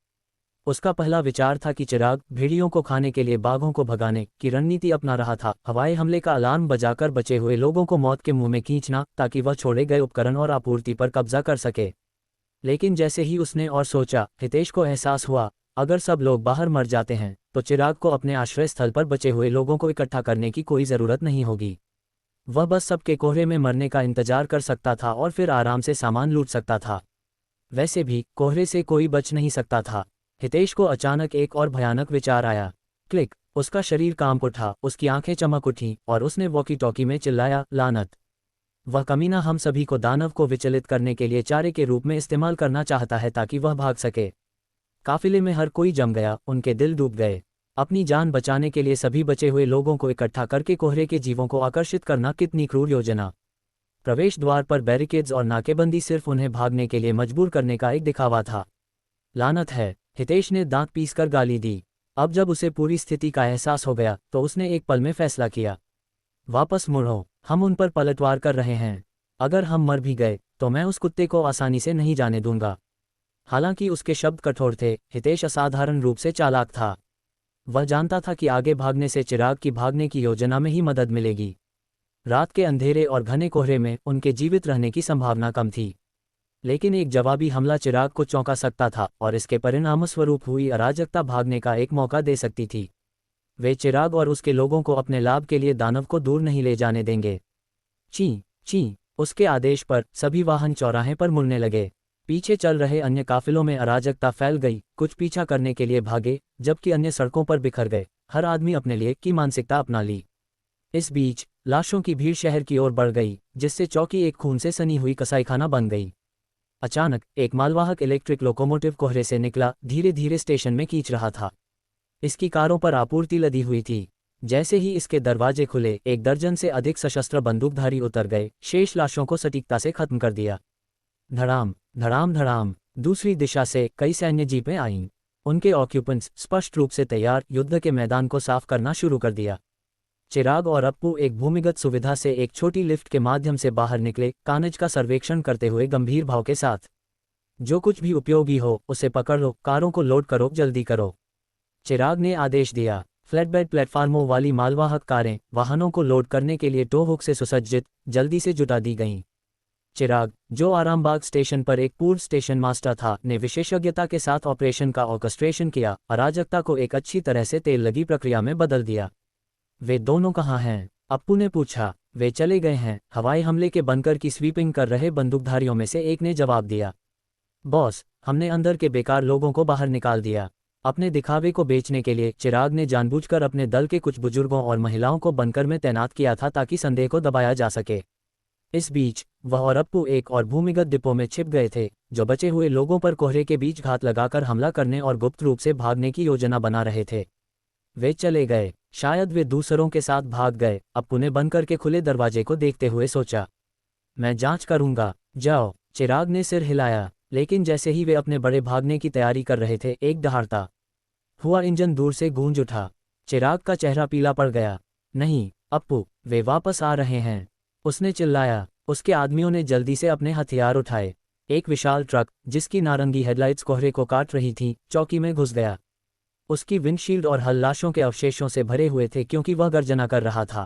उसका पहला विचार था कि चिराग भेड़ियों को खाने के लिए बाघों को भगाने की रणनीति अपना रहा था, हवाई हमले का अलार्म बजाकर बचे हुए लोगों को मौत के मुंह में खींचना ताकि वह छोड़े गए उपकरण और आपूर्ति पर कब्जा कर सके। लेकिन जैसे ही उसने और सोचा, हितेश को एहसास हुआ, अगर सब लोग बाहर मर जाते हैं तो चिराग को अपने आश्रय स्थल पर बचे हुए लोगों को इकट्ठा करने की कोई ज़रूरत नहीं होगी। वह बस सबके कोहरे में मरने का इंतजार कर सकता था और फिर आराम से सामान लूट सकता था। वैसे भी कोहरे से कोई बच नहीं सकता था। हितेश को अचानक एक और भयानक विचार आया। क्लिक, उसका शरीर कांप उठा, उसकी आंखें चमक उठीं और उसने वॉकी टॉकी में चिल्लाया, लानत। वह कमीना हम सभी को दानव को विचलित करने के लिए चारे के रूप में इस्तेमाल करना चाहता है ताकि वह भाग सके। काफिले में हर कोई जम गया, उनके दिल डूब गए। अपनी जान बचाने के लिए सभी बचे हुए लोगों को इकट्ठा करके कोहरे के जीवों को आकर्षित करना कितनी क्रूर योजना। प्रवेश द्वार पर बैरिकेड्स और नाकेबंदी सिर्फ उन्हें भागने के लिए मजबूर करने का एक दिखावा था। लानत है, हितेश ने दांत पीसकर गाली दी। अब जब उसे पूरी स्थिति का एहसास हो गया तो उसने एक पल में फैसला किया। वापस मुड़ो, हम उन पर पलटवार कर रहे हैं। अगर हम मर भी गए तो मैं उस कुत्ते को आसानी से नहीं जाने दूंगा। हालांकि उसके शब्द कठोर थे, हितेश असाधारण रूप से चालाक था। वह जानता था कि आगे भागने से चिराग की भागने की योजना में ही मदद मिलेगी। रात के अंधेरे और घने कोहरे में उनके जीवित रहने की संभावना कम थी। लेकिन एक जवाबी हमला चिराग को चौंका सकता था और इसके परिणामस्वरूप हुई अराजकता भागने का एक मौका दे सकती थी। वे चिराग और उसके लोगों को अपने लाभ के लिए दानव को दूर नहीं ले जाने देंगे। ची, उसके आदेश पर सभी वाहन चौराहे पर मुड़ने लगे। पीछे चल रहे अन्य काफिलों में अराजकता फैल गई, कुछ पीछा करने के लिए भागे जबकि अन्य सड़कों पर बिखर गए। हर आदमी अपने लिए की मानसिकता अपना ली। इस बीच लाशों की भीड़ शहर की ओर बढ़ गई, जिससे चौकी एक खून से सनी हुई कसाईखाना बन गई। अचानक एक मालवाहक इलेक्ट्रिक लोकोमोटिव कोहरे से निकला, धीरे धीरे स्टेशन में खींच रहा था। इसकी कारों पर आपूर्ति लदी हुई थी। जैसे ही इसके दरवाजे खुले, 1 दर्जन से अधिक सशस्त्र बंदूकधारी उतर गए, शेष लाशों को सटीकता से खत्म कर दिया। धड़ाम धड़ाम धड़ाम, दूसरी दिशा से कई सैन्य जीपें आईं। उनके ऑक्यूपेंट्स स्पष्ट रूप से तैयार, युद्ध के मैदान को साफ करना शुरू कर दिया। चिराग और अप्पू एक भूमिगत सुविधा से एक छोटी लिफ्ट के माध्यम से बाहर निकले, कानज का सर्वेक्षण करते हुए गंभीर भाव के साथ। जो कुछ भी उपयोगी हो उसे पकड़ लो, कारों को लोड करो, जल्दी करो। चिराग ने आदेश दिया। फ्लैटबेड प्लेटफार्मों वाली मालवाहक कारें वाहनों को लोड करने के लिए टो हुक से सुसज्जित जल्दी से जुटा दी गईं। चिराग, जो आरामबाग स्टेशन पर एक पूर्व स्टेशन मास्टर था, ने विशेषज्ञता के साथ ऑपरेशन का ऑर्केस्ट्रेशन किया, अराजकता को एक अच्छी तरह से तेल लगी प्रक्रिया में बदल दिया। वे दोनों कहाँ हैं? अप्पू ने पूछा। वे चले गए हैं, हवाई हमले के बंकर की स्वीपिंग कर रहे बंदूकधारियों में से एक ने जवाब दिया। बॉस, हमने अंदर के बेकार लोगों को बाहर निकाल दिया। अपने दिखावे को बेचने के लिए चिराग ने जानबूझकर अपने दल के कुछ बुजुर्गों और महिलाओं को बंकर में तैनात किया था ताकि संदेह को दबाया जा सके। इस बीच वह और अप्पू एक और भूमिगत डिपो में छिप गए थे, जो बचे हुए लोगों पर कोहरे के बीच घात लगाकर हमला करने और गुप्त रूप से भागने की योजना बना रहे थे। वे चले गए, शायद वे दूसरों के साथ भाग गए। अप्पू ने बंकर के खुले दरवाजे को देखते हुए सोचा, मैं जांच करूंगा। जाओ। चिराग ने सिर हिलाया, लेकिन जैसे ही वे अपने बड़े भागने की तैयारी कर रहे थे, एक दहाड़ता हुआ इंजन दूर से गूंज उठा। चिराग का चेहरा पीला पड़ गया। नहीं, अप्पू, वे वापस आ रहे हैं, उसने चिल्लाया। उसके आदमियों ने जल्दी से अपने हथियार उठाए। एक विशाल ट्रक, जिसकी नारंगी हेडलाइट्स कोहरे को काट रही थीं, चौकी में घुस गया। उसकी विंडशील्ड और हल लाशों के अवशेषों से भरे हुए थे क्योंकि वह गर्जना कर रहा था।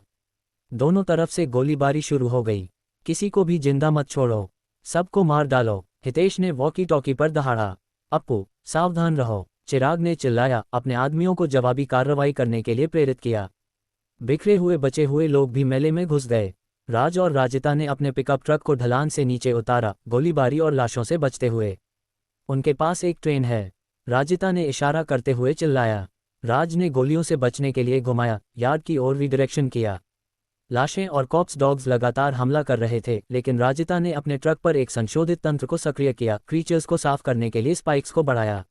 दोनों तरफ से गोलीबारी शुरू हो गई। किसी को भी जिंदा मत छोड़ो, सबको मार डालो, हितेश ने वॉकी टॉकी पर दहाड़ा। अप्पू, सावधान रहो, चिराग ने चिल्लाया, अपने आदमियों को जवाबी कार्रवाई करने के लिए प्रेरित किया। बिखरे हुए बचे हुए लोग भी मेले में घुस गए। राज और राजिता ने अपने पिकअप ट्रक को ढलान से नीचे उतारा, गोलीबारी और लाशों से बचते हुए। उनके पास एक ट्रेन है, राजिता ने इशारा करते हुए चिल्लाया। राज ने गोलियों से बचने के लिए घुमाया, यार्ड की ओर रीडायरेक्शन किया। लाशें और कॉप्स डॉग्स लगातार हमला कर रहे थे, लेकिन राजिता ने अपने ट्रक पर एक संशोधित तंत्र को सक्रिय किया, क्रीचर्स को साफ करने के लिए स्पाइक्स को बढ़ाया।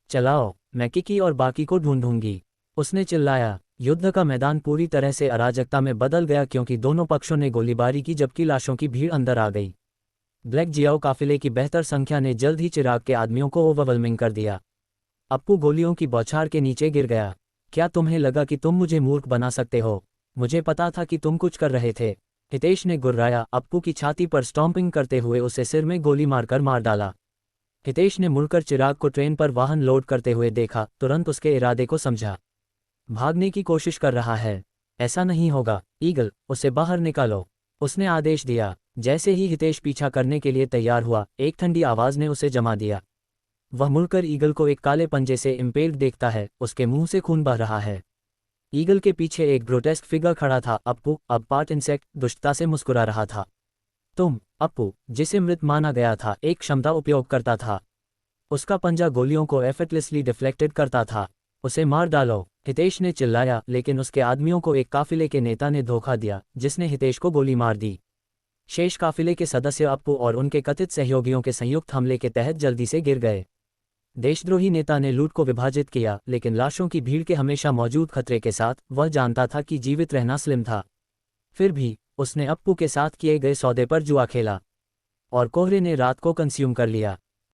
चलाओ, मैं किकी और बाकी को ढूंढूंगी, उसने चिल्लाया। युद्ध का मैदान पूरी तरह से अराजकता में बदल गया क्योंकि दोनों पक्षों ने गोलीबारी की जबकि लाशों की भीड़ अंदर आ गई। ब्लैक जियाओ काफिले की बेहतर संख्या ने जल्द ही चिराग के आदमियों को ओवरवेलमिंग कर दिया। अप्पू गोलियों की बौछार के नीचे गिर गया। क्या तुम्हें लगा कि तुम मुझे मूर्ख बना सकते हो? मुझे पता था कि तुम कुछ कर रहे थे, हितेश ने गुर्राया, अप्पू की छाती पर स्टॉम्पिंग करते हुए उसे सिर में गोली मारकर मार डाला। हितेश ने मुड़कर चिराग को ट्रेन पर वाहन लोड करते हुए देखा, तुरंत उसके इरादे को समझा। भागने की कोशिश कर रहा है, ऐसा नहीं होगा। ईगल, उसे बाहर निकालो, उसने आदेश दिया। जैसे ही हितेश पीछा करने के लिए तैयार हुआ, एक ठंडी आवाज ने उसे जमा दिया। वह मुड़कर ईगल को एक काले पंजे से इम्पेल्ड देखता है, उसके मुंह से खून बह रहा है। ईगल के पीछे एक ग्रोटेस्क फिगर खड़ा था, अप्पू, अब पार्ट इंसेक्ट, दुष्टता से मुस्कुरा रहा था। तुम, अप्पू, जिसे मृत माना गया था, एक क्षमता उपयोग करता था। उसका पंजा गोलियों को एफर्टलेसली डिफ्लेक्टेड करता था। उसे मार डालो, हितेश ने चिल्लाया, लेकिन उसके आदमियों को एक काफिले के नेता ने धोखा दिया, जिसने हितेश को गोली मार दी। शेष काफिले के सदस्य अप्पू और उनके कथित सहयोगियों के संयुक्त हमले के तहत जल्दी से गिर गए। देशद्रोही नेता ने लूट को विभाजित किया, लेकिन लाशों की भीड़ के हमेशा मौजूद खतरे के साथ वह जानता था कि जीवित रहना स्लिम था। फिर भी उसने अप्पू के साथ किए गए सौदे पर जुआ खेला, और कोहरे ने रात को कंज्यूम कर लिया।